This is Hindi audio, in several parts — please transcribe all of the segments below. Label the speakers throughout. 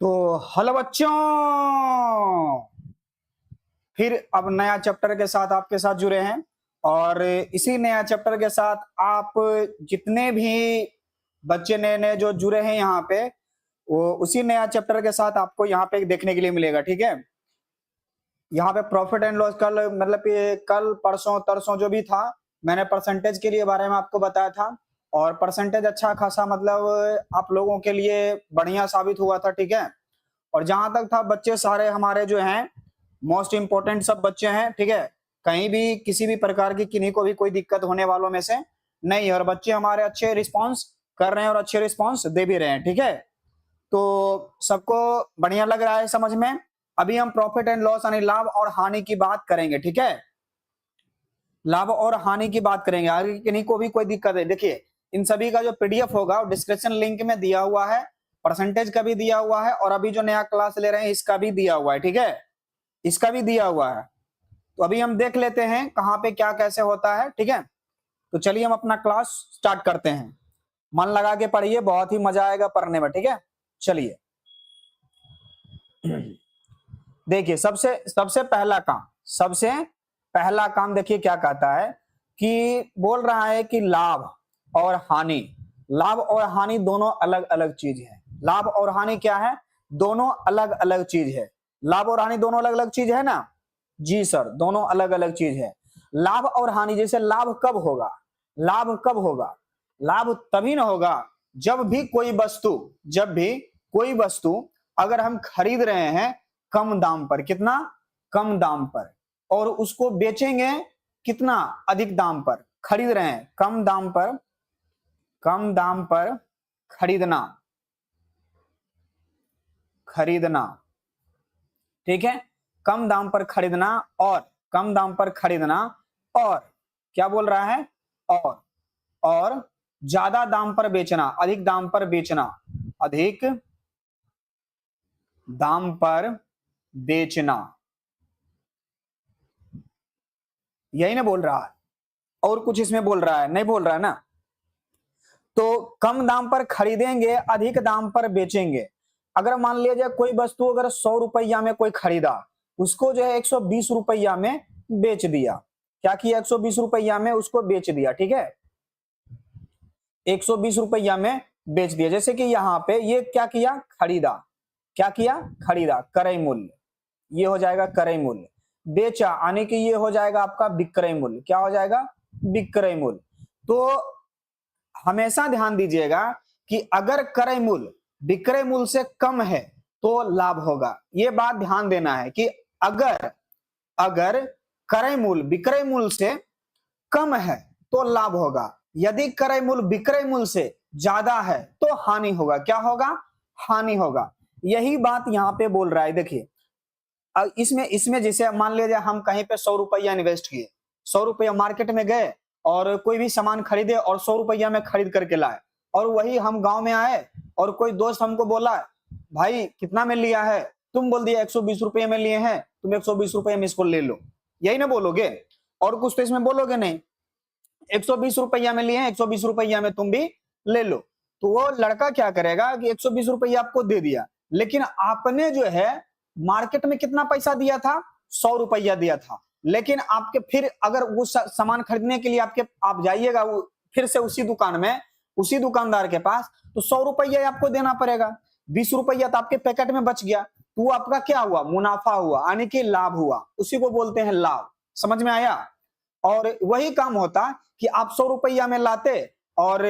Speaker 1: तो हेलो बच्चों, फिर अब नया चैप्टर के साथ आपके साथ जुड़े हैं। और इसी नया चैप्टर के साथ आप जितने भी बच्चे नए नए जो जुड़े हैं यहाँ पे, वो उसी नया चैप्टर के साथ आपको यहाँ पे देखने के लिए मिलेगा। ठीक है, यहाँ पे प्रॉफिट एंड लॉस कल मतलब ये कल परसों तरसों जो भी था, मैंने परसेंटेज के लिए बारे में आपको बताया था। और परसेंटेज अच्छा खासा मतलब आप लोगों के लिए बढ़िया साबित हुआ था। ठीक है, और जहां तक था बच्चे सारे हमारे जो हैं मोस्ट इंपोर्टेंट सब बच्चे हैं। ठीक है, कहीं भी किसी भी प्रकार की किन्हीं को भी कोई दिक्कत होने वालों में से नहीं है, और बच्चे हमारे अच्छे रिस्पांस कर रहे हैं और अच्छे रिस्पांस दे भी रहे हैं। ठीक है, तो सबको बढ़िया लग रहा है समझ में। अभी हम प्रॉफिट एंड लॉस यानी लाभ और हानि की बात करेंगे। ठीक है, लाभ और हानि की बात करेंगे। आगे किन्हीं को भी कोई दिक्कत है, देखिए इन सभी का जो पीडीएफ होगा डिस्क्रिप्शन लिंक में दिया हुआ है, परसेंटेज का भी दिया हुआ है, और अभी जो नया क्लास ले रहे हैं इसका भी दिया हुआ है। ठीक है, इसका भी दिया हुआ है। तो अभी हम देख लेते हैं कहाँ पे क्या कैसे होता है। ठीक है, तो चलिए हम अपना क्लास स्टार्ट करते हैं। मन लगा के पढ़िए, बहुत ही मजा आएगा पढ़ने में। ठीक है, चलिए देखिए सबसे सबसे पहला काम देखिए क्या कहता है कि बोल रहा है कि लाभ और हानि दोनों अलग अलग चीज है। लाभ और हानि क्या है? दोनों अलग अलग चीज है। लाभ और हानि दोनों अलग अलग चीज है ना? जी सर, दोनों अलग अलग चीज है। लाभ और हानि, जैसे लाभ कब होगा? लाभ तभी ना होगा जब भी कोई वस्तु अगर हम खरीद रहे हैं कम दाम पर, कितना कम दाम पर, और उसको बेचेंगे कितना अधिक दाम पर। खरीद रहे हैं कम दाम पर खरीदना, ठीक है, कम दाम पर खरीदना और क्या बोल रहा है? और ज्यादा दाम पर बेचना, अधिक दाम पर बेचना, यही ना बोल रहा है? और कुछ इसमें बोल रहा है? नहीं बोल रहा है ना। तो कम दाम पर खरीदेंगे, अधिक दाम पर बेचेंगे। अगर मान लिया जाए कोई वस्तु अगर 100 रुपया में कोई खरीदा, उसको जो है 120 रुपया में बेच दिया। क्या किया? 120 रुपया में उसको बेच दिया। ठीक है, 120 रुपया में बेच दिया। जैसे कि यहाँ पे ये क्या किया? खरीदा क्रय मूल्य, ये हो जाएगा क्रय मूल्य। बेचा यानी कि ये हो जाएगा आपका विक्रय मूल्य। क्या हो जाएगा? विक्रय मूल्य। तो हमेशा ध्यान दीजिएगा कि अगर क्रय मूल्य विक्रय मूल्य से कम है तो लाभ होगा। ये बात ध्यान देना है कि अगर क्रय मूल्य विक्रय मूल्य से कम है तो लाभ होगा, यदि क्रय मूल्य विक्रय मूल्य से ज्यादा है तो हानि होगा। क्या होगा? हानि होगा। यही बात यहाँ पे बोल रहा है। देखिए इसमें जैसे मान लीजिए हम कहीं पे 100 रुपया इन्वेस्ट किए, 100 रुपया मार्केट में गए और कोई भी सामान खरीदे और 100 रुपया में खरीद करके लाए, और वही हम गांव में आए और कोई दोस्त हमको बोला भाई कितना में लिया है? तुम बोल दिया 120 रुपये में लिए हैं, तुम 120 रुपये में इसको ले लो, यही ना बोलोगे? और कुछ तो इसमें बोलोगे नहीं। 120 रुपया में लिए हैं, 120 रुपया में तुम भी ले लो। तो वो लड़का क्या करेगा कि 120 रुपया आपको दे दिया, लेकिन आपने जो है मार्केट में कितना पैसा दिया था? 100 रुपया दिया था। लेकिन आपके फिर अगर वो सामान खरीदने के लिए आप जाइएगा फिर से उसी दुकान में, उसी दुकानदार के पास, तो 100 रुपया आपको देना पड़ेगा। 20 रुपया तो आपके पैकेट में बच गया, तो वो आपका क्या हुआ? मुनाफा हुआ, यानी कि लाभ हुआ। उसी को बोलते हैं लाभ। समझ में आया? और वही काम होता कि आप 100 रुपया में लाते और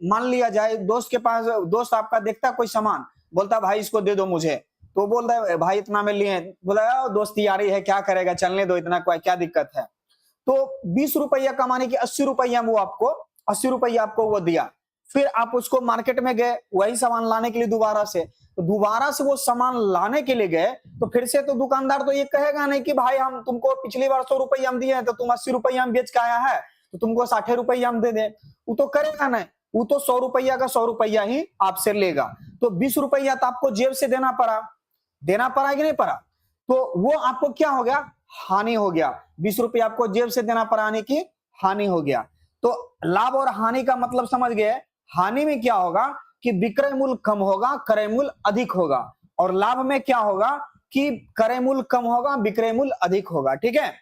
Speaker 1: मान लिया जाए दोस्त के पास, दोस्त आपका देखता कोई सामान, बोलता भाई इसको दे दो मुझे, तो बोलता है भाई इतना में लिए, बोला दोस्ती यारी है क्या करेगा, चलने दो, इतना क्या दिक्कत है। तो 20 रुपया कमाने की 80 रुपया वो आपको 80 रुपया आपको वो दिया। फिर आप उसको मार्केट में गए वही सामान लाने के लिए दोबारा से, तो दोबारा से वो सामान लाने के लिए गए, तो फिर से तो दुकानदार तो ये कहेगा नहीं कि भाई हम तुमको पिछली बार 100 रुपया हम दिए हैं, तो तुम 80 रुपया में बेच के आया है तो तुमको 60 रुपया हम दे दे। वो तो करेगा नहीं, वो तो 100 रुपया का 100 रुपया ही आपसे लेगा। तो 20 रुपया तो आपको जेब से देना पड़ा कि नहीं पड़ा? तो वो आपको क्या हो गया? हानि हो गया। 20 रुपया आपको जेब से देना पड़ाने की हानि हो गया। तो लाभ और हानि का मतलब समझ गए। हानि में क्या होगा कि विक्रय मूल्य कम होगा, क्रय मूल्य अधिक होगा। और लाभ में क्या होगा कि क्रय मूल्य कम होगा, विक्रय मूल्य अधिक होगा। ठीक है,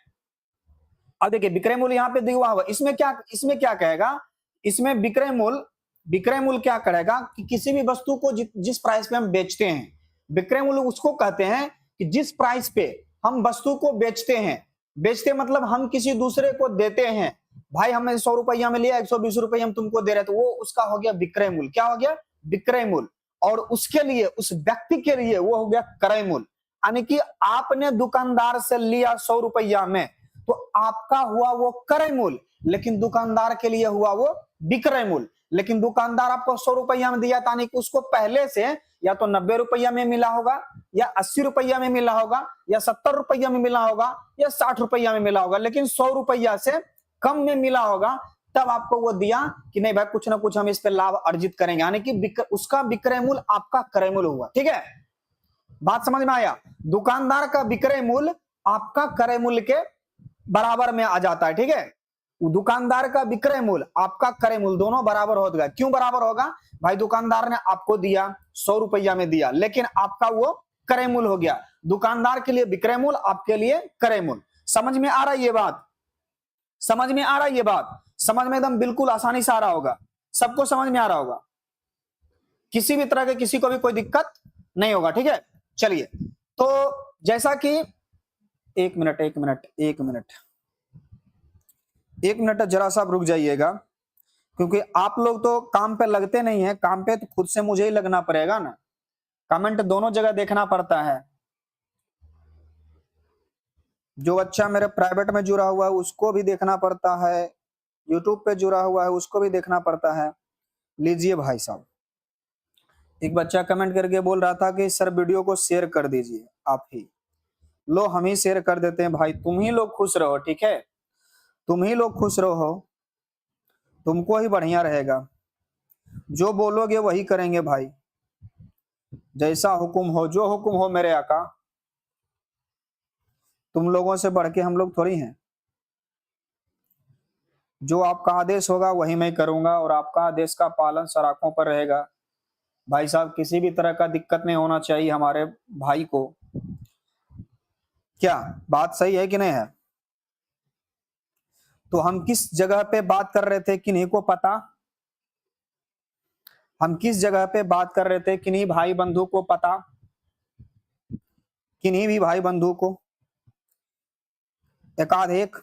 Speaker 1: अब देखिए विक्रय मूल्य यहाँ पे दिया हुआ, इसमें क्या कहेगा, इसमें विक्रय मूल्य क्या करेगा कि किसी भी वस्तु को जिस प्राइस पे हम बेचते हैं, विक्रय मूल्य उसको कहते हैं कि जिस प्राइस पे हम वस्तु को बेचते मतलब हम किसी दूसरे को देते हैं, भाई हमने 100 रुपया में लिया, 120 रुपये हम तुमको दे रहे, तो वो उसका हो गया विक्रय मूल्य। क्या हो गया, विक्रय मूल्य। और उसके लिए, उस व्यक्ति के लिए वो हो गया क्रय मूल्य। यानी कि आपने दुकानदार से लिया 100 रुपया में, तो आपका हुआ वो क्रय मूल्य, लेकिन दुकानदार के लिए हुआ वो विक्रय मूल्य। लेकिन दुकानदार आपको 100 रुपया में दिया, यानी कि उसको पहले से या तो 90 रुपया में मिला होगा, या 80 रुपया में मिला होगा, या 70 रुपया में मिला होगा, या 60 रुपया में मिला होगा, लेकिन 100 रुपया से कम में मिला होगा, तब आपको वो दिया कि नहीं भाई कुछ ना कुछ हम इस पे लाभ अर्जित करेंगे, यानी कि उसका विक्रय मूल्य आपका क्रय मूल्य हुआ। ठीक है, बात समझ में आया। दुकानदार का विक्रय मूल्य आपका क्रय मूल्य के बराबर में आ जाता है। ठीक है, दुकानदार का विक्रय मूल्य आपका क्रय मूल्य दोनों बराबर होगा। क्यों बराबर होगा, भाई दुकानदार ने आपको दिया 100 रुपया में दिया, लेकिन आपका वो क्रय मूल्य हो गया। दुकानदार के लिए विक्रय मूल्य, आपके लिए क्रय मूल्य। समझ में आ रहा है ये बात, समझ में आ रहा है ये बात, समझ में एकदम बिल्कुल आसानी से आ रहा होगा, सबको समझ में आ रहा होगा, किसी भी तरह के किसी को भी कोई दिक्कत नहीं होगा। ठीक है, चलिए, तो जैसा कि एक मिनट जरा सा रुक जाइएगा, क्योंकि आप लोग तो काम पे लगते नहीं है, काम पे तो खुद से मुझे ही लगना पड़ेगा ना, कमेंट दोनों जगह देखना पड़ता है। जो अच्छा मेरे प्राइवेट में जुड़ा हुआ है उसको भी देखना पड़ता है, यूट्यूब पे जुड़ा हुआ है उसको भी देखना पड़ता है। लीजिए भाई साहब, एक बच्चा कमेंट करके बोल रहा था कि सर वीडियो को शेयर कर दीजिए आप ही। लो हम ही शेयर कर देते हैं भाई, तुम ही लोग खुश रहो। ठीक है, तुम ही लोग खुश रहो, तुमको ही बढ़िया रहेगा, जो बोलोगे वही करेंगे भाई, जैसा हुक्म हो, जो हुक्म हो मेरे आका। तुम लोगों से बढ़ के हम लोग थोड़ी हैं, जो आपका आदेश होगा वही मैं करूंगा, और आपका आदेश का पालन सराखों पर रहेगा। भाई साहब किसी भी तरह का दिक्कत नहीं होना चाहिए हमारे भाई को। क्या बात सही है कि नहीं है? तो हम किस जगह पे बात कर रहे थे, किन्हीं को पता? हम किस जगह पे बात कर रहे थे, किन्हीं भाई बंधु को पता? किन्हीं भी भाई बंधु को एकाध एक?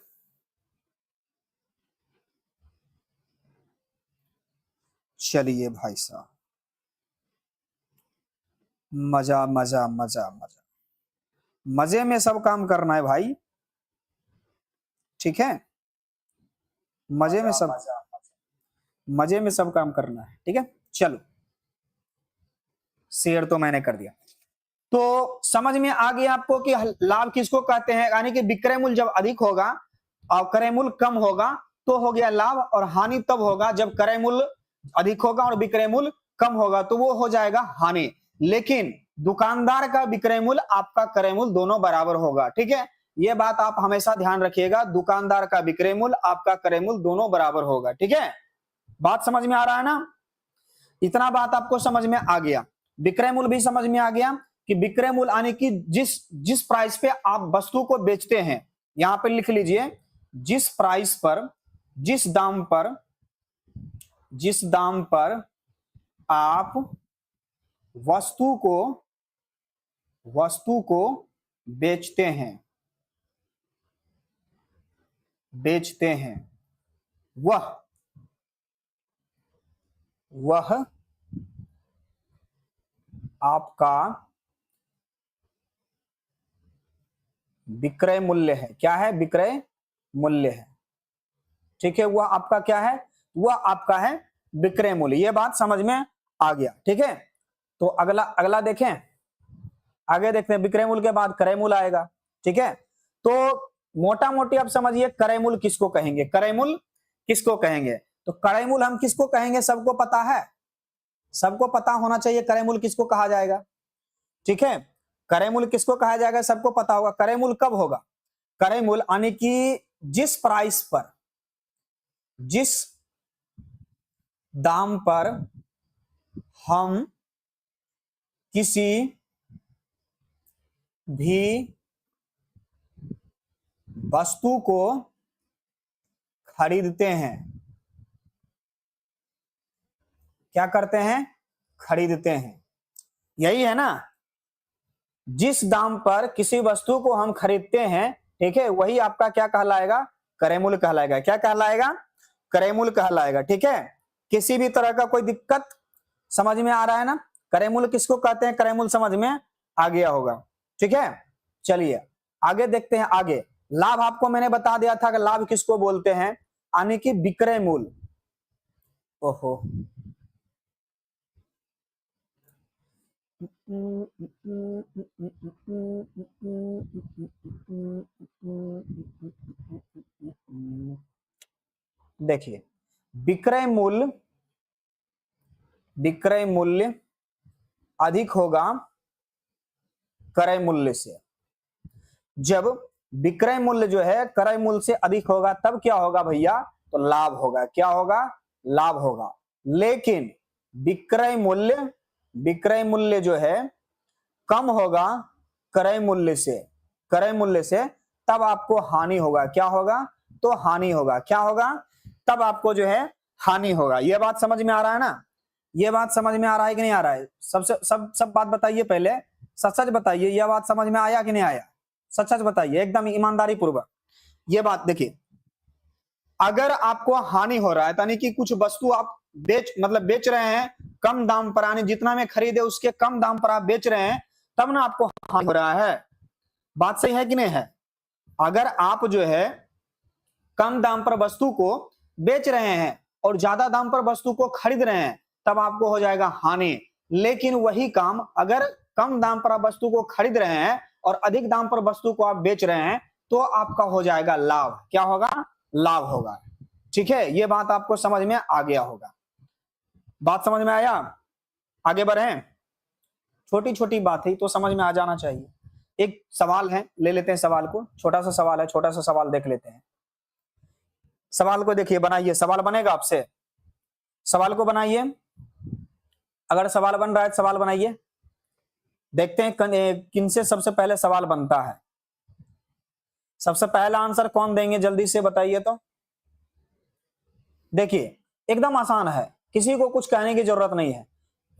Speaker 1: चलिए भाई साहब, मजा मजा मजा मजा, मजे में सब काम करना है भाई। ठीक है, मजे में सब काम करना है। ठीक है, चलो, शेयर तो मैंने कर दिया, तो समझ में आ गया आपको कि लाभ किसको कहते हैं। यानी कि विक्रय मूल्य जब अधिक होगा और क्रय मूल्य कम होगा तो हो गया लाभ, और हानि तब होगा जब क्रय मूल्य अधिक होगा और विक्रय मूल्य कम होगा, तो वो हो जाएगा हानि। लेकिन दुकानदार का विक्रय मूल्य, आपका क्रय मूल्य दोनों बराबर होगा। ठीक है, ये बात आप हमेशा ध्यान रखिएगा, दुकानदार का विक्रय मूल्य, आपका क्रय मूल्य दोनों बराबर होगा। ठीक है, बात समझ में आ रहा है ना? इतना बात आपको समझ में आ गया, विक्रय मूल्य भी समझ में आ गया कि विक्रय मूल्य यानी कि जिस प्राइस पे आप वस्तु को बेचते हैं, यहां पे लिख लीजिए, जिस प्राइस पर, जिस दाम पर आप वस्तु को बेचते हैं वह आपका विक्रय मूल्य है। क्या है? विक्रय मूल्य है। ठीक है, वह आपका क्या है? वह आपका है विक्रय मूल्य। यह बात समझ में आ गया। ठीक है, तो अगला देखें, आगे देखते हैं। विक्रय मूल्य के बाद क्रय मूल्य आएगा। ठीक है, तो मोटा मोटी आप समझिए क्रय मूल्य किसको कहेंगे, क्रय मूल्य किसको कहेंगे। तो क्रय मूल्य हम किसको कहेंगे, सबको पता है, सबको पता होना चाहिए क्रय मूल्य किसको कहा जाएगा। ठीक है, क्रय मूल्य किसको कहा जाएगा, सबको पता होगा। क्रय मूल्य कब होगा? क्रय मूल्य यानी कि जिस प्राइस पर, जिस दाम पर हम किसी भी वस्तु को खरीदते हैं, क्या करते हैं, खरीदते हैं, यही है ना। जिस दाम पर किसी वस्तु को हम खरीदते हैं, ठीक है, वही आपका क्या कहलाएगा, क्रय मूल्य कहलाएगा। क्या कहलाएगा, क्रय मूल्य कहलाएगा। ठीक है, किसी भी तरह का कोई दिक्कत समझ में आ रहा है ना। क्रय मूल्य किसको कहते हैं, क्रय मूल्य समझ में आ गया होगा। ठीक है, चलिए आगे देखते हैं। आगे लाभ आपको मैंने बता दिया था कि लाभ किसको बोलते हैं, यानी कि विक्रय मूल्य। ओहो, देखिए विक्रय मूल्य, विक्रय मूल्य अधिक होगा क्रय मूल्य से। जब विक्रय मूल्य जो है क्रय मूल्य से अधिक होगा तब क्या होगा भैया, तो लाभ होगा। क्या होगा, लाभ होगा। लेकिन विक्रय मूल्य, विक्रय मूल्य जो है कम होगा क्रय मूल्य से, क्रय मूल्य से, तब आपको हानि होगा। क्या होगा, तो हानि होगा। क्या होगा, तब आपको जो है हानि होगा। यह बात समझ में आ रहा है ना, यह बात समझ में आ रहा है कि नहीं आ रहा है। सब बात बताइए, पहले सच सच बताइए, यह बात समझ में आया कि नहीं आया, सच सच बताइए एकदम ईमानदारी पूर्वक। यह बात देखिए, अगर आपको हानि हो रहा है यानी कि कुछ वस्तु आप बेच रहे हैं कम दाम पर, यानी जितना में खरीदे उसके कम दाम पर आप बेच रहे हैं, तब ना आपको हानि हो रहा है। बात सही है कि नहीं है। अगर आप जो है कम दाम पर वस्तु को बेच रहे हैं और ज्यादा दाम पर वस्तु को खरीद रहे हैं, तब आपको हो जाएगा हानि। लेकिन वही काम अगर कम दाम पर आप वस्तु को खरीद रहे हैं और अधिक दाम पर वस्तु को आप बेच रहे हैं, तो आपका हो जाएगा लाभ। क्या होगा, लाभ होगा। ठीक है, यह बात आपको समझ में आ गया होगा। बात समझ में आया, आगे बढ़े। छोटी छोटी बात है तो समझ में आ जाना चाहिए। एक सवाल है, ले लेते हैं सवाल को, छोटा सा सवाल है, छोटा सा सवाल देख लेते हैं। सवाल को देखिए, बनाइए, सवाल बनेगा आपसे, सवाल को बनाइए। अगर सवाल बन रहा है सवाल बनाइए, देखते हैं किनसे सबसे पहले सवाल बनता है। सबसे पहला आंसर कौन देंगे, जल्दी से बताइए। तो देखिए एकदम आसान है, किसी को कुछ कहने की जरूरत नहीं है।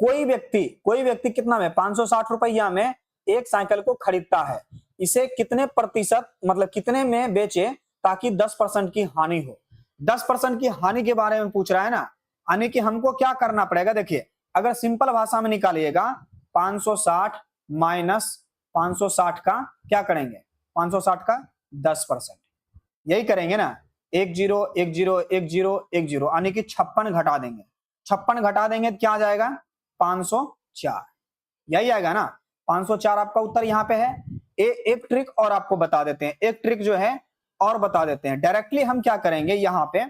Speaker 1: कोई व्यक्ति कितना में, 560 रुपया में एक साइकिल को खरीदता है। इसे कितने प्रतिशत मतलब कितने में बेचे ताकि 10% की हानि हो। 10% की हानि के बारे में पूछ रहा है ना, यानी कि हमको क्या करना पड़ेगा। देखिए अगर सिंपल भाषा में निकालिएगा, 560 माइनस 560 का क्या करेंगे, 560 का 10%, यही करेंगे ना। 10 10 10 10 यानी कि 56 घटा देंगे, 56 घटा देंगे तो क्या आ जाएगा, 504, यही आएगा ना। 504 आपका उत्तर यहाँ पे है। एक ट्रिक और आपको बता देते हैं, एक ट्रिक जो है और बता देते हैं। डायरेक्टली हम क्या करेंगे, यहाँ पे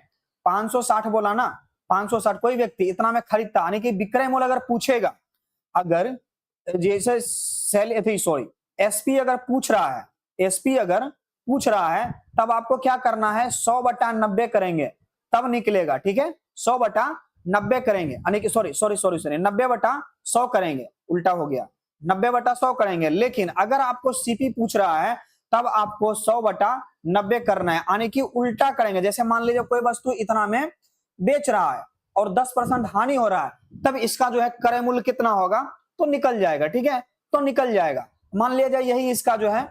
Speaker 1: 560 बोला ना, 560 कोई व्यक्ति इतना में खरीदता, यानी कि विक्रय मूल्य अगर पूछेगा, अगर जैसे एसपी अगर पूछ रहा है, एसपी अगर पूछ रहा है, तब आपको क्या करना है, 100/90 करेंगे तब निकलेगा। ठीक है, 100/90 करेंगे, यानी कि सॉरी 90/100 करेंगे, उल्टा हो गया, 90/100 करेंगे। लेकिन अगर आपको सीपी पूछ रहा है तब आपको 100/90 करना है, यानी कि उल्टा करेंगे। जैसे मान लीजिए कोई वस्तु इतना में बेच रहा है और 10% हानि हो रहा है, तब इसका जो है क्रय मूल्य कितना होगा, तो निकल जाएगा। ठीक है, तो निकल जाएगा। मान लिया जाए यही इसका जो है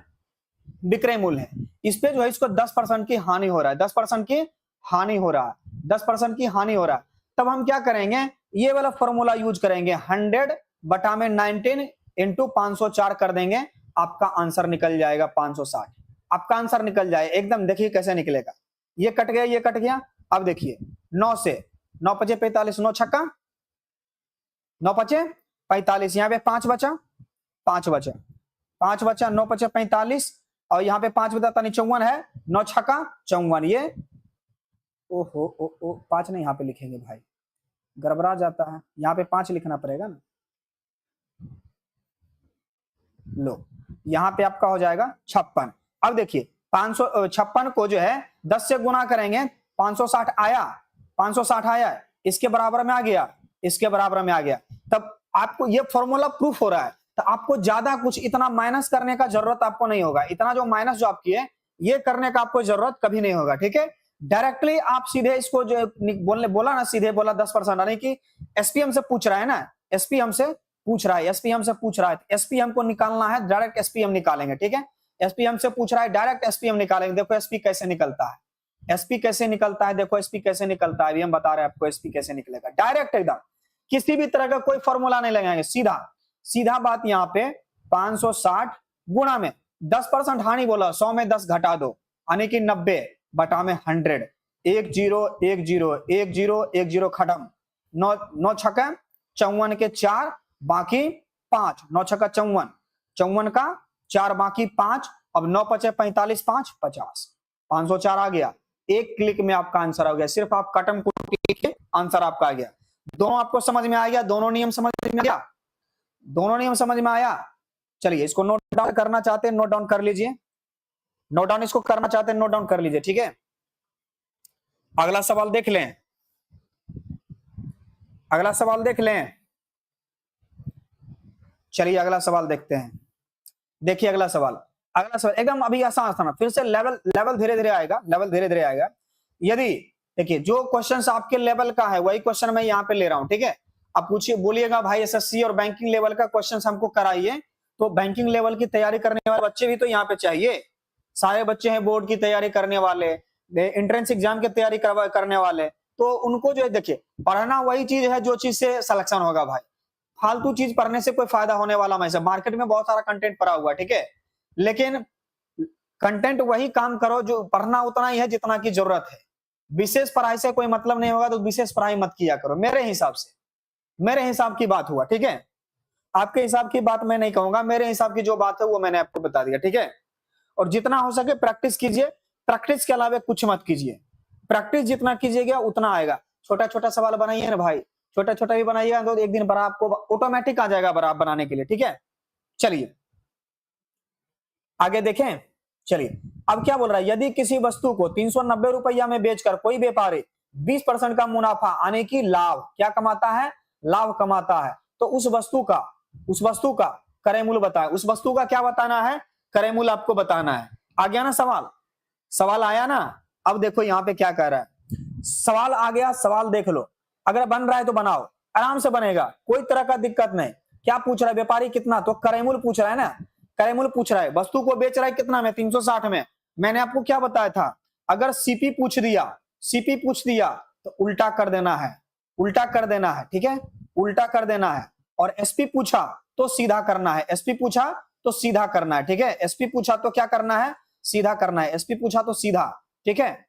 Speaker 1: विक्रय मूल्य है, इस पे जो है इसको 10% की हानि हो रहा है, 10% की हानि हो रहा है, 10% की हानि हो रहा है। तब हम क्या करेंगे, ये वाला फॉर्मूला यूज करेंगे, 100/19 इंटू 504 कर देंगे, आपका आंसर निकल जाएगा 560। आपका आंसर निकल जाए एकदम। देखिए कैसे निकलेगा, ये कट गया, ये कट गया। अब देखिए 9 से 9 5 45, 9 छक्का 9 5 45, यहाँ पे 5 बचा, 5 बचा, 5 बचा, 9 5 45, और यहाँ पे 5 बचा 54 है, 9 छक्का 54। ये ओहो ओ 5 नहीं यहाँ पे लिखेंगे भाई, गड़बड़ा जाता है, यहाँ पे 5 लिखना पड़ेगा ना। लो यहाँ पे आपका हो जाएगा 56। अब देखिए 556 को जो है 10 से गुना करेंगे, 560 आया, 560 आया, इसके बराबर में आ गया, इसके बराबर में आ गया। तब आपको ये फॉर्मूला प्रूफ हो रहा है तो आपको ज्यादा कुछ इतना माइनस करने का जरूरत आपको नहीं होगा, इतना जो माइनस जो आप किए ये करने का आपको जरूरत कभी नहीं होगा, ठीक है। डायरेक्टली आप सीधे इसको जो बोला ना, सीधे बोला 10%, यानी कि एसपी हमसे पूछ रहा है ना, एसपी हमसे पूछ रहा है, एसपी हमसे पूछ रहा है, एसपी हमको निकालना है, डायरेक्ट एसपी हम निकालेंगे, ठीक है। एसपी हमसे पूछ रहा है, डायरेक्ट एसपी हम निकालेंगे। देखो एसपी कैसे निकलता है, एसपी कैसे निकलता है, देखो एसपी कैसे निकलता है, अभी हम बता रहे हैं आपको एसपी कैसे निकलेगा, डायरेक्ट एकदम, किसी भी तरह का कोई फॉर्मूला नहीं लगाएंगे, सीधा सीधा बात। यहाँ पे 560 गुणा में 10% हानि बोला, 100 में 10 घटा दो, यानी कि 90 बटा में 100, 1 0 1 0 1 0 1 0 खत्म, 9 छक्का 54 के 4 बाकी 5, 9 छक्का 54, 54 का 4 बाकी 5, अब 9 पचे 45, 5 50, 504 आ गया। एक क्लिक में आपका आंसर आ गया, सिर्फ आप कटम कुटी के आंसर आपका आ गया। दोनों आपको समझ में आ गया, दोनों नियम समझ में आ गया, दोनों नियम समझ में आया। चलिए इसको नोट डाउन करना चाहते हैं, नोट डाउन कर लीजिए, नोट डाउन इसको करना चाहते हैं, नोट डाउन कर लीजिए, ठीक है। अगला सवाल देख लें, अगला सवाल देख लें, चलिए अगला सवाल देखते हैं। देखिए अगला सवाल, अगला सवाल एकदम अभी आसान था ना, फिर से लेवल लेवल धीरे धीरे आएगा, लेवल धीरे धीरे आएगा। यदि देखिए जो क्वेश्चन आपके लेवल का है वही क्वेश्चन मैं यहाँ पे ले रहा हूं, ठीक है। आप पूछिए, बोलिएगा भाई एसएससी और बैंकिंग लेवल का क्वेश्चन हमको कराइए, तो बैंकिंग लेवल की तैयारी करने वाले बच्चे भी तो यहाँ पे चाहिए, सारे बच्चे हैं बोर्ड की तैयारी करने वाले, एंट्रेंस एग्जाम की तैयारी करने वाले, तो उनको जो है देखिए पढ़ना वही चीज है जो चीज से सिलेक्शन होगा भाई, फालतू चीज पढ़ने से कोई फायदा होने वाला नहीं। मार्केट में बहुत सारा कंटेंट पड़ा हुआ, ठीक है, लेकिन कंटेंट वही काम करो, जो पढ़ना उतना ही है जितना की जरूरत है। विशेष पढ़ाई से कोई मतलब नहीं होगा तो विशेष पढ़ाई मत किया करो, मेरे हिसाब से, मेरे हिसाब की बात हुआ, ठीक है। आपके हिसाब की बात मैं नहीं कहूंगा, मेरे हिसाब की जो बात है वो मैंने आपको बता दिया, ठीक है। और जितना हो सके प्रैक्टिस कीजिए, प्रैक्टिस के अलावा कुछ मत कीजिए, प्रैक्टिस जितना कीजिएगा उतना आएगा। छोटा छोटा सवाल बनाइए ना भाई, छोटा छोटा भी बनाइएगा तो एक दिन बड़ा आपको ऑटोमेटिक आ जाएगा बड़ा बनाने के लिए, ठीक है। चलिए आगे देखें, चलिए अब क्या बोल रहा है, यदि किसी वस्तु को 390 रुपया में बेचकर कोई व्यापारी 20% का मुनाफा आने की लाभ क्या कमाता है, लाभ कमाता है, तो उस वस्तु का क्रय मूल्य बताए, उस वस्तु का क्या बताना है, क्रय मूल्य आपको बताना है। आ गया ना सवाल, सवाल आया ना। अब देखो यहाँ पे क्या कह रहा है, सवाल आ गया, सवाल देख लो, अगर बन रहा है तो बनाओ, आराम से बनेगा, कोई तरह का दिक्कत नहीं। क्या पूछ रहा है, व्यापारी कितना, तो क्रय मूल्य पूछ रहा है ना, क्रय मूल्य पूछ रहा है, वस्तु को बेच रहा है कितना में, 360 में। मैंने आपको क्या बताया था, अगर सीपी पूछ दिया तो उल्टा कर देना है, उल्टा कर देना है, ठीक है, उल्टा कर देना है। और एसपी पूछा तो सीधा करना है, एसपी पूछा तो सीधा करना है, ठीक है। एसपी पूछा तो क्या करना है, सीधा करना है, एसपी पूछा तो सीधा, ठीक है।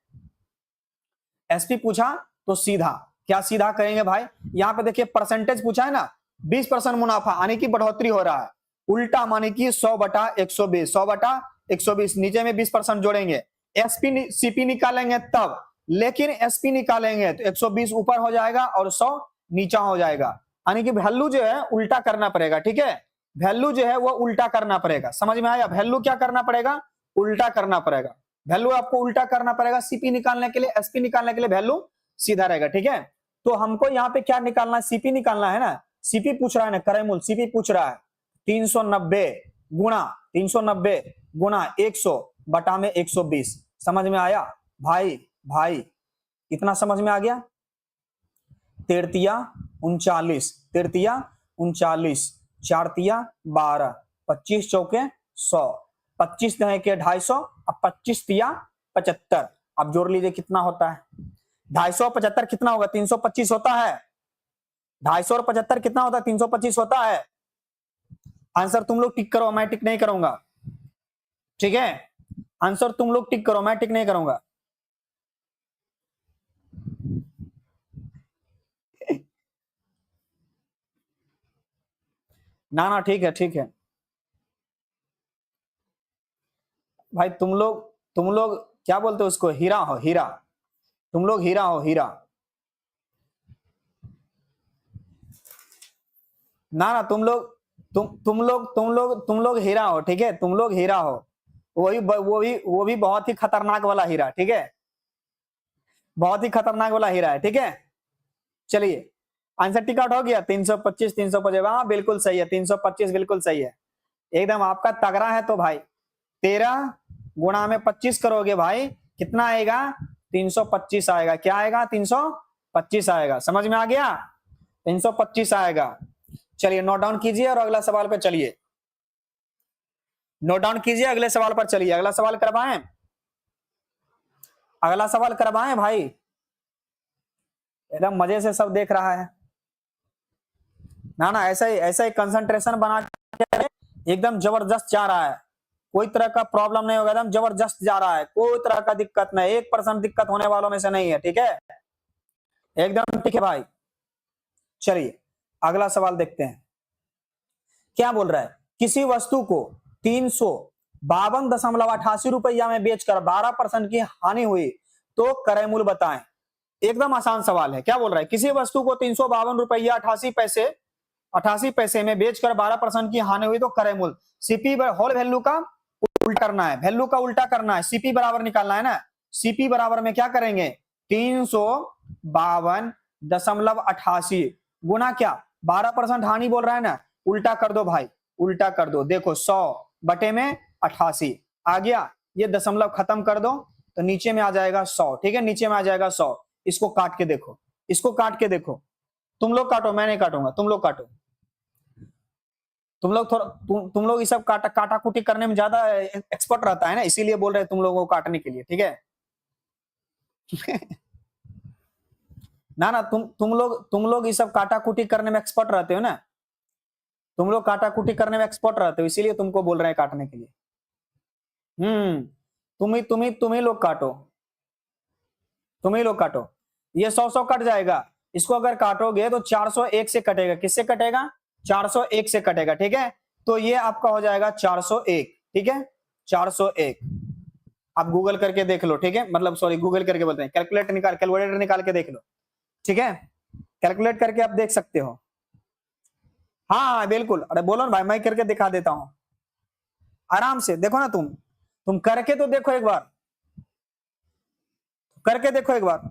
Speaker 1: एसपी पूछा तो सीधा, क्या सीधा करेंगे भाई। यहाँ पे देखिए परसेंटेज पूछा है ना, 20% मुनाफा आने की बढ़ोतरी हो रहा है, उल्टा माने की 100 बटा 120, 100 बटा 120, नीचे में 20% जोड़ेंगे, एसपी सीपी निकालेंगे तब, लेकिन एसपी निकालेंगे तो 120 ऊपर हो जाएगा और 100 नीचा हो जाएगा, यानी कि वैल्यू जो है उल्टा करना पड़ेगा, ठीक है। वैल्यू जो है वो उल्टा करना पड़ेगा, समझ में आया, वैल्यू क्या करना पड़ेगा, उल्टा करना पड़ेगा, वैल्यू आपको उल्टा करना पड़ेगा। सीपी निकालने के लिए, एसपी निकालने के लिए वैल्यू सीधा रहेगा, ठीक है। तो हमको यहाँ पे क्या निकालना है, सीपी निकालना है ना, सीपी पूछ रहा है ना, क्रय मूल्य सीपी पूछ रहा है, 390 गुणा 100 बटा में 120, समझ में आया भाई, भाई इतना समझ में आ गया। 3 तिया 39, 4 तिया 12, 25 चौके 100, 25 दहे के 250, अब 25 तिया 75, अब जोड़ लीजिए कितना होता है, 250 कितना होगा, 325 होता है, 250 और 75 कितना होता है, 325 होता है। आंसर तुम लोग टिक करो, मैं टिक नहीं करूंगा, ठीक है। आंसर तुम लोग टिक करो, मैं टिक नहीं करूंगा। ना ना ठीक है, ठीक है भाई, तुम लोग क्या बोलते हो उसको, हीरा हो, हीरा, तुम लोग हीरा हो, हीरा। ना ना तुम लोग हीरा हो, ठीक है, तुम लोग हीरा हो, वो भी बहुत ही खतरनाक वाला हीरा, ठीक है, बहुत ही खतरनाक वाला हीरा है, ठीक है। चलिए आंसर टिक आउट हो गया। 325 350, हाँ बिल्कुल सही है, 325 बिल्कुल सही है, एकदम आपका तगड़ा है। तो भाई 13 गुणा में 25 करोगे भाई, कितना आएगा? 325 आएगा। क्या आएगा? 325 आएगा। समझ में आ गया? 325 आएगा। चलिए नोट डाउन कीजिए और अगला सवाल पे चलिए, नोट डाउन कीजिए, अगले सवाल पर चलिए। अगला सवाल करवाएं, अगला सवाल करवाएं भाई, एकदम मजे से सब देख रहा है ना। ना ऐसा ही कंसंट्रेशन बना के एकदम जबरदस्त जा रहा है, कोई तरह का प्रॉब्लम नहीं होगा, एकदम जबरदस्त जा रहा है, कोई तरह का दिक्कत नहीं, 1% दिक्कत होने वालों में से नहीं है। ठीक है, एकदम ठीक है भाई। चलिए अगला सवाल देखते हैं, क्या बोल रहा है? किसी वस्तु को 352.88 रुपया में बेचकर 12% की हानि हुई तो क्रय मूल्य बताएं। एकदम आसान सवाल है। क्या बोल रहा है? किसी वस्तु को 352 रुपया 88 पैसे में बेचकर 12% की हानि हुई तो क्रय मूल्य। सीपी होल वैल्यू का उल्टा करना है, वैल्यू का उल्टा करना है, सीपी बराबर निकालना है ना। सीपी बराबर में क्या करेंगे? 352.88 गुना क्या? 12% हानि बोल रहा है ना, उल्टा कर दो भाई, उल्टा कर दो। देखो 100 बटे में 88 आ गया, ये दशमलव खत्म कर दो तो नीचे में आ जाएगा 100। ठीक है, नीचे में आ जाएगा 100। इसको काट के देखो, इसको काट के देखो, तुम लोग काटो, मैं नहीं काटूंगा, तुम लोग काटो। तुम लोग थोड़ा तुम लोग ये सब काटा कुटी करने में ज्यादा एक्सपर्ट रहता है ना, इसीलिए बोल रहे हैं तुम लोगों को काटने के लिए। ठीक है ना ना, तुम लोग ये सब काटा कुटी करने में एक्सपर्ट रहते हो ना, तुम लोग काटा कुटी करने में एक्सपर्ट रहते हो, इसीलिए तुमको बोल रहे हैं काटने के लिए। तुम ही लोग काटो, तुम ही लोग काटो। ये 100 कट जाएगा, इसको अगर काटोगे तो 401 से कटेगा। किससे कटेगा? 401 से कटेगा। ठीक है, तो ये आपका हो जाएगा 401। ठीक है, 401 आप गूगल करके देख लो। ठीक है, मतलब सॉरी गूगल करके बोलते हैं, कैलकुलेटर निकाल के देख लो। ठीक है, कैलकुलेट करके आप देख सकते हो। हाँ बिल्कुल, अरे बोलो ना भाई, मैं करके दिखा देता हूं आराम से। देखो ना, तुम करके तो देखो एक बार, करके देखो एक बार।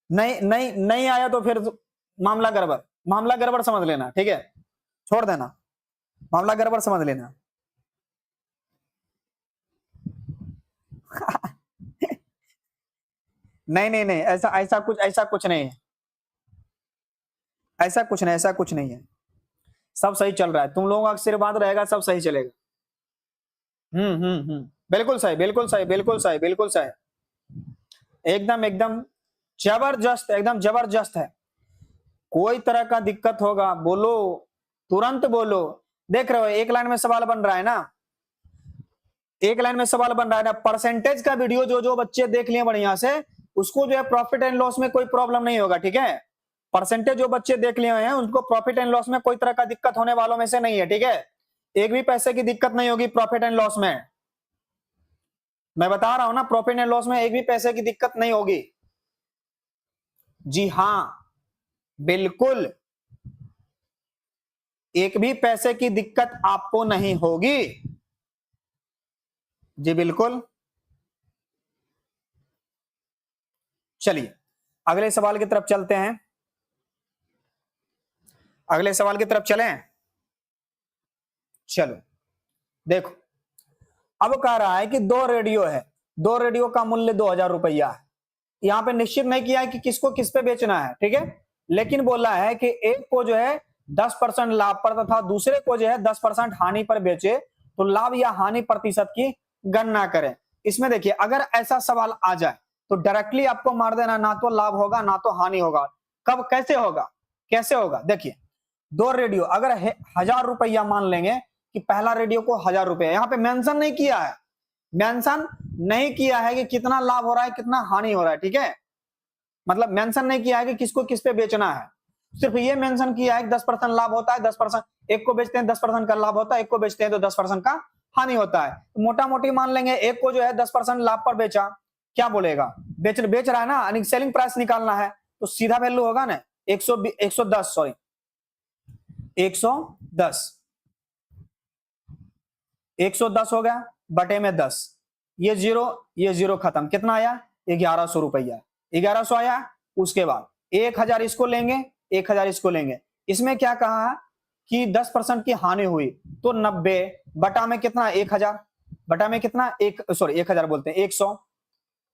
Speaker 1: नहीं नहीं नहीं आया तो फिर मामला गड़बड़, मामला गड़बड़ समझ लेना। ठीक है, छोड़ देना, मामला गड़बड़ समझ लेना नहीं नहीं नहीं, ऐसा ऐसा कुछ नहीं है, ऐसा कुछ नहीं है, सब सही चल रहा है। तुम लोगों का आशीर्वाद रहेगा, सब सही चलेगा। बिल्कुल सही, बिल्कुल सही, बिल्कुल सही, बिल्कुल सही, एकदम एकदम जबरदस्त, एकदम जबरदस्त है। कोई तरह का दिक्कत होगा बोलो, तुरंत बोलो। देख रहे हो एक लाइन में सवाल बन रहा है ना, एक लाइन में सवाल बन रहा है ना। परसेंटेज का वीडियो जो जो बच्चे देख लिए बढ़िया से, उसको जो है प्रॉफिट एंड लॉस में कोई प्रॉब्लम नहीं होगा। ठीक है, परसेंटेज जो बच्चे देख लिए हैं उनको प्रॉफिट एंड लॉस में कोई तरह का दिक्कत होने वालों में से नहीं है। ठीक है, एक भी पैसे की दिक्कत नहीं होगी प्रॉफिट एंड लॉस में, मैं बता रहा हूं ना, प्रॉफिट एंड लॉस में एक भी पैसे की दिक्कत नहीं होगी। जी हां बिल्कुल, एक भी पैसे की दिक्कत आपको नहीं होगी। जी बिल्कुल। चलिए अगले सवाल की तरफ चलते हैं, अगले सवाल की तरफ चलें। चलो देखो, अब कह रहा है कि दो रेडियो है, दो रेडियो का मूल्य 2000 रुपया है। यहां पे निश्चित नहीं किया है कि किसको किस पे बेचना है। ठीक है, लेकिन बोला है कि एक को जो है 10% लाभ पर तथा दूसरे को जो है 10% हानि पर बेचे तो लाभ या हानि प्रतिशत की गणना करें। इसमें देखिए, अगर ऐसा सवाल आ जाए तो डायरेक्टली आपको मार देना, ना तो लाभ होगा ना तो हानि होगा। कब कैसे होगा, कैसे होगा? देखिए, दो रेडियो अगर 1000 रुपया मान लेंगे कि पहला रेडियो को 1000 रुपया, यहां पे मेंशन नहीं किया है, मेंशन नहीं किया है कि कितना लाभ हो रहा है कितना हानि हो रहा है। ठीक है, मतलब मेंशन नहीं किया है कि किसको किस पे बेचना है, सिर्फ ये मेंशन किया है कि 10% लाभ होता है, 10% एक को बेचते हैं 10% का लाभ होता है, एक को बेचते हैं तो 10% का हानि होता है। तो मोटा मोटी मान लेंगे एक को जो है 10% लाभ पर बेचा, क्या बोलेगा? बेच रहा है ना, सेलिंग प्राइस निकालना है तो सीधा वैल्यू होगा ना 110, सॉरी 110, 110 हो गया बटे में 10, ये जीरो खत्म, कितना आया? 1100 रुपया, 1100 आया। उसके बाद 1000 इसको लेंगे, 1000 इसको लेंगे। इसमें क्या कहा है कि 10% की हानि हुई, तो 90 बटा में कितना, 1000 बटा में कितना, 1000 बोलते हैं 100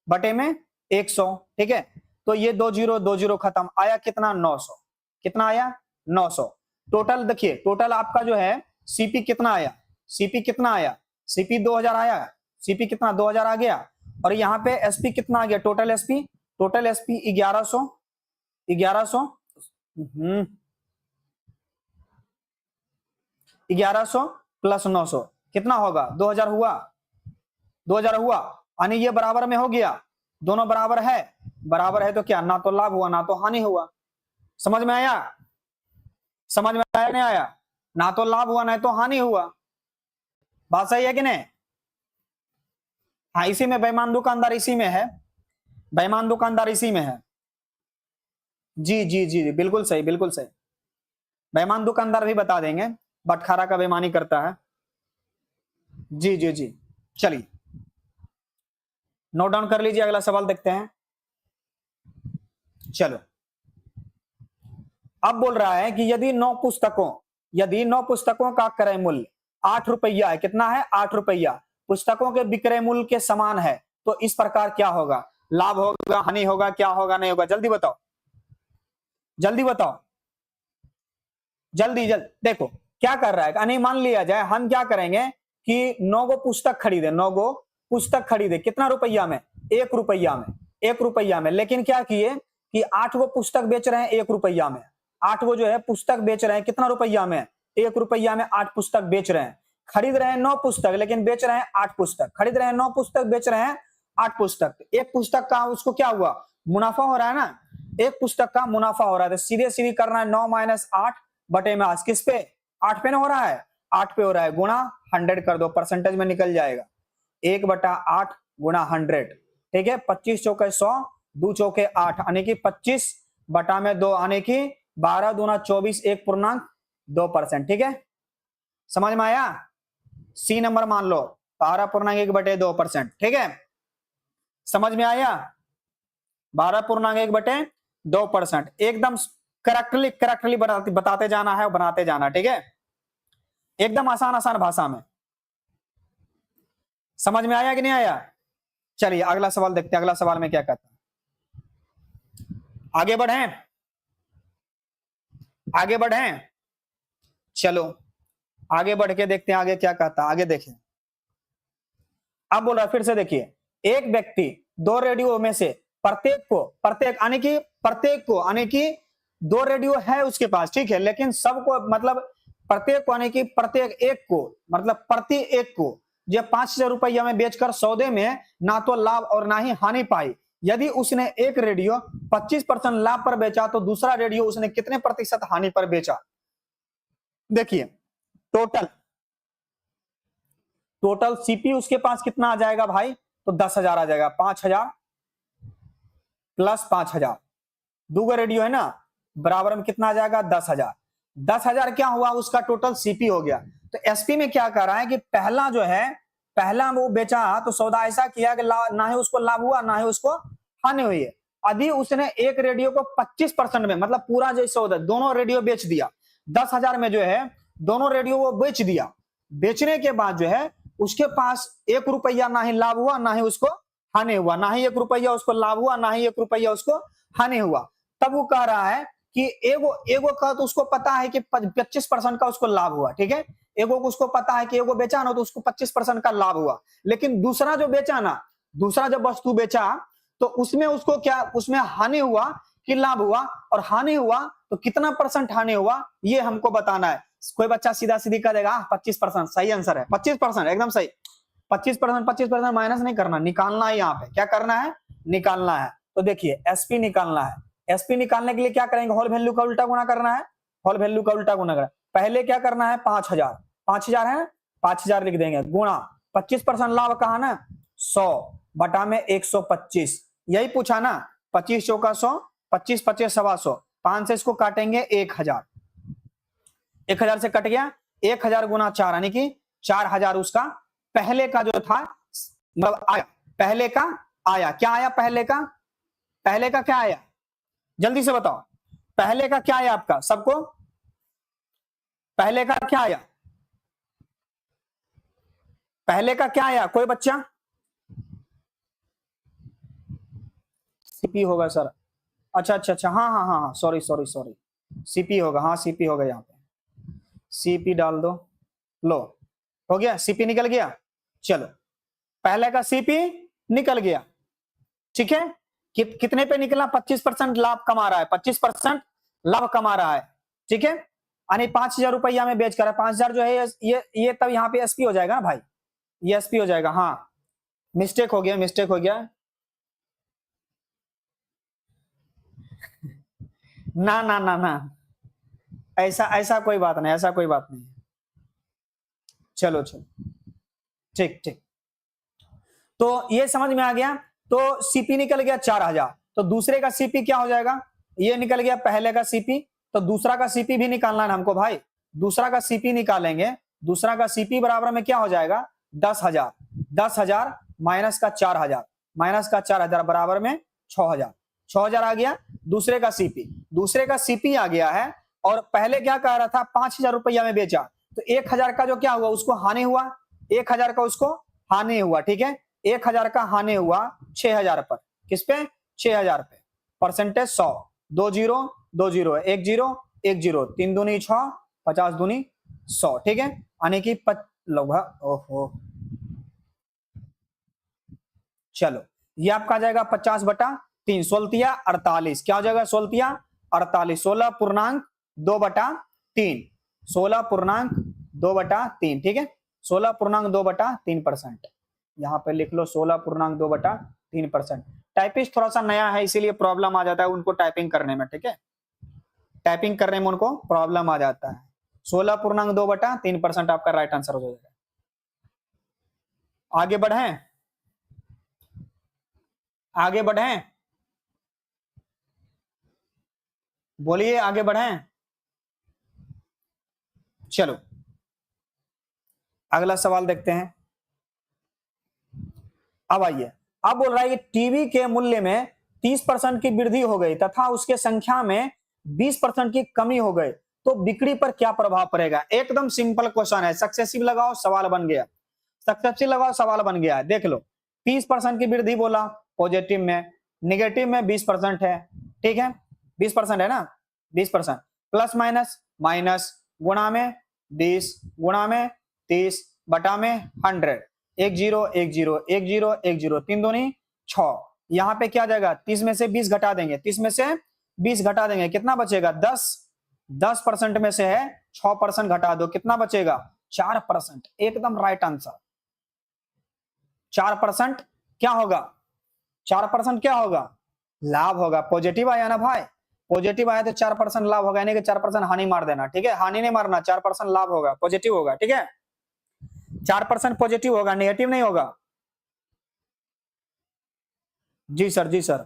Speaker 1: बटे में 100, ठीक है। तो ये 20 खत्म, आया कितना, 900। कितना आया, 900। टोटल देखिए, टोटल आपका जो है सीपी कितना आया, सीपी कितना आया, सीपी 2000 आया, सीपी कितना 2000 आ गया। और यहाँ पे एसपी कितना आ गया, टोटल एसपी 1100 1100 प्लस 900 कितना होगा, 2000 हुआ, 2000 हुआ। यानी ये बराबर में हो गया, दोनों बराबर है, बराबर है तो क्या, ना तो लाभ हुआ ना तो हानि हुआ। समझ में आया, समझ में आया नहीं आया, ना तो लाभ हुआ ना तो हानि हुआ। बात सही है कि नहीं। हाँ, इसी में बेईमान दुकानदार इसी में है, बेईमान दुकानदार इसी में है। जी जी जी जी, बिल्कुल सही, बिल्कुल सही। बेईमान दुकानदार भी बता देंगे, बटखारा का बेईमानी करता है। जी जी जी, चलिए नोट डाउन कर लीजिए, अगला सवाल देखते हैं। चलो, अब बोल रहा है कि यदि 9 पुस्तकों का क्रय मूल्य 8 रुपया है, कितना है, 8 रुपया, पुस्तकों के विक्रय मूल्य के समान है, तो इस प्रकार क्या होगा, लाभ होगा, हानि होगा, क्या होगा, नहीं होगा, जल्दी बताओ, जल्दी बताओ, जल्दी देखो क्या कर रहा है। यानी मान लिया जाए हम क्या करेंगे कि 9 गो पुस्तक खरीदे, 9 गो पुस्तक खरीदे, कितना रुपया में, 1 रुपया में, 1 रुपया में। लेकिन क्या किए कि 8 गो पुस्तक बेच रहे हैं 1 रुपया में, 8 गो जो है पुस्तक बेच रहे हैं, कितना रुपया में, 1 रुपया में 8 पुस्तक बेच रहे हैं। खरीद रहे हैं 9 पुस्तक लेकिन बेच रहे हैं 8 पुस्तक, खरीद रहे हैं 9 पुस्तक, बेच रहे हैं 8 पुस्तक। एक पुस्तक का उसको क्या हुआ, मुनाफा हो रहा है ना, एक पुस्तक का मुनाफा हो रहा है। तो सीधे सीधे करना है 9 माइनस 8 बटे में 8, किस पे, 8 पे ना हो रहा है, 8 पे हो रहा है, गुणा 100 कर दो, परसेंटेज में निकल जाएगा, 1/8 गुणा 100, ठीक है। 25 चौके 100, 2 चौके 8, यानी कि 25 बटा में 2, यानी कि 12 दूना 24, 1.2%, ठीक है। समझ में आया, सी नंबर मान लो 12.1/2%, ठीक है। समझ में आया, 12.1/2%, एकदम करेक्टली बताते जाना है, बनाते जाना, ठीक है, एकदम आसान आसान भाषा में। समझ में आया कि नहीं आया। चलिए अगला सवाल देखते हैं, अगला सवाल में क्या कहता है, आगे बढ़ें, आगे बढ़ें, चलो आगे बढ़ के देखते हैं आगे क्या कहता है, आगे देखें। अब बोल रहा फिर से देखिए, एक व्यक्ति 2 रेडियो में से प्रत्येक यानी कि 2 रेडियो है उसके पास, ठीक है, लेकिन सबको मतलब प्रत्येक को यानी कि प्रत्येक एक को मतलब प्रति एक को जो 5000 रुपया में बेचकर सौदे में ना तो लाभ और ना ही हानि पाई। यदि उसने एक रेडियो 25% लाभ पर बेचा तो दूसरा रेडियो उसने कितने प्रतिशत हानि पर बेचा। देखिए टोटल सीपी उसके पास कितना आ जाएगा भाई, तो 10,000 आ जाएगा, 5,000 प्लस 5,000, 2 रेडियो है ना, बराबर में कितना आ जाएगा, 10,000। 10,000 क्या हुआ, उसका टोटल सीपी हो गया। तो एसपी में क्या कर रहा है कि पहला जो है, पहला वो बेचा तो सौदा ऐसा किया कि ना ही उसको लाभ हुआ ना ही उसको हानि हुई है। अभी उसने एक रेडियो को 25% में मतलब पूरा जो सौदा दोनों रेडियो बेच दिया, 10,000 में जो है दोनों रेडियो वो बेच दिया। बेचने के बाद जो है उसके पास 1 रुपया ना ही लाभ हुआ ना ही उसको हानि हुआ, ना ही 1 रुपया उसको लाभ हुआ ना ही 1 रुपया उसको हानि हुआ। तब वो कह रहा है कि एगो का तो उसको पता है कि 25% का उसको लाभ हुआ, ठीक है, एगो को उसको पता है कि एगो बेचा ना तो उसको 25% का लाभ हुआ। लेकिन दूसरा जो बेचा ना, दूसरा जब वस्तु बेचा तो उसमें उसको क्या, उसमें हानि हुआ कि लाभ हुआ, और हानि हुआ तो कितना परसेंट हानि हुआ ये हमको बताना है। कोई बच्चा सीधा सीधी कर देगा 25%, सही आंसर है 25%, एकदम सही। 25% माइनस नहीं करना, निकालना है, यहाँ पे क्या करना है, निकालना है। तो देखिए एसपी निकालना है, एसपी निकालने के लिए क्या करेंगे, होल वैल्यू का उल्टा गुना करना है, होल वैल्यू का उल्टा गुना करना। पहले क्या करना है, 5,000 है, 5,000 लिख देंगे, गुणा 25% लाभ कहा ना, 100 बटा में 125, यही पूछा ना, 25 चौका 100, 25 25 125, 5 से इसको काटेंगे 1,000, 1,000 से कट गया, 1,000 गुना 4 यानी कि 4,000 उसका पहले का जो था मतलब आया, पहले का आया, क्या आया, पहले का क्या आया, जल्दी से बताओ, पहले का क्या आया आपका सबको, पहले का क्या आया, पहले का क्या आया, कोई बच्चा? सीपी होगा सर। अच्छा अच्छा अच्छा, हाँ हाँ हाँ, सॉरी सॉरी सॉरी, सीपी होगा, हाँ सीपी होगा, यहाँ पे सीपी डाल दो, लो हो गया, सीपी निकल गया। चलो, पहले का सीपी निकल गया, ठीक है। कितने पे निकला? 25% लाभ कमा रहा है, 25% लाभ कमा रहा है, ठीक है। यानी 5,000 रुपया में बेच कर है, 5,000 जो है ये तब यहाँ पे एसपी हो जाएगा ना भाई, ये एसपी हो जाएगा। हाँ, मिस्टेक हो गया, मिस्टेक हो गया। ना ना ना ना, ऐसा ऐसा कोई बात नहीं, ऐसा कोई बात नहीं। चलो चलो, ठीक ठीक, तो ये समझ में आ गया। तो सीपी निकल गया 4,000, तो दूसरे का सीपी क्या हो जाएगा? ये निकल गया पहले का सीपी, तो दूसरा का सीपी भी निकालना है हमको भाई, दूसरा का सीपी निकालेंगे। दूसरा का सीपी बराबर में क्या हो जाएगा? 10,000, 10,000 माइनस का 4,000, माइनस का 4,000 बराबर में 6,000, 6,000 आ गया दूसरे का सीपी, दूसरे का सीपी आ गया है। और पहले क्या कह रहा था? 5,000 रुपया में बेचा, तो 1,000 का जो क्या हुआ उसको हानि हुआ, 1,000 का उसको हानि हुआ, ठीक है। 1,000 का हानि हुआ 6,000 पर, किस पे? 6,000 पे। Percentage 100, 2 zero 2 zero, 1 zero 1 zero, 3 दूनी 6, 50 दूनी 100, ठीक है। यानी कि लगभग, ओहो, चलो ये आपका आ जाएगा 50/3, 16 48, क्या हो जाएगा? 16 48, 16.2/3, 16.2/3, ठीक है। 16.2/3%, यहां पे लिख लो 16.2/3%। टाइपिस्ट थोड़ा सा नया है इसीलिए प्रॉब्लम आ जाता है उनको टाइपिंग करने में, ठीक है, टाइपिंग करने में उनको प्रॉब्लम आ जाता है। 16.2/3% आपका राइट आंसर हो जाएगा। आगे बढ़े, आगे बढ़े, बोलिए आगे बढ़े। चलो अगला सवाल देखते हैं। अब आइए, अब बोल रहा है कि टीवी के मूल्य में 30% की वृद्धि हो गई तथा उसके संख्या में 20% की कमी हो गई, तो बिक्री पर क्या प्रभाव पड़ेगा? एकदम सिंपल क्वेश्चन है, सक्सेसिव लगाओ सवाल बन गया, सक्सेसिव लगाओ सवाल बन गया। देख लो, 30% की वृद्धि बोला पॉजिटिव में, निगेटिव में 20% है, ठीक है, 20% है ना, 20%, प्लस माइनस माइनस, गुणा में 20, गुणा में 30, बटा में 100, 1 जीरो 1 जीरो 1 जीरो 1 जीरो, 3 दूनी 6, यहां पे क्या जाएगा? 30 में से 20 घटा देंगे, 30 में से 20 घटा देंगे, कितना बचेगा? 10, 10% में से है 6% घटा दो, कितना बचेगा? 4%, एकदम राइट आंसर। 4% क्या होगा? 4% क्या होगा? लाभ होगा। पॉजिटिव आया ना भाई, पॉजिटिव आया तो 4% लाभ होगा, यानी कि 4% हानि मार देना, ठीक है, हानि नहीं मारना, 4% लाभ होगा, पॉजिटिव होगा, ठीक है, 4% पॉजिटिव होगा, नेगेटिव नहीं होगा। जी सर, जी सर,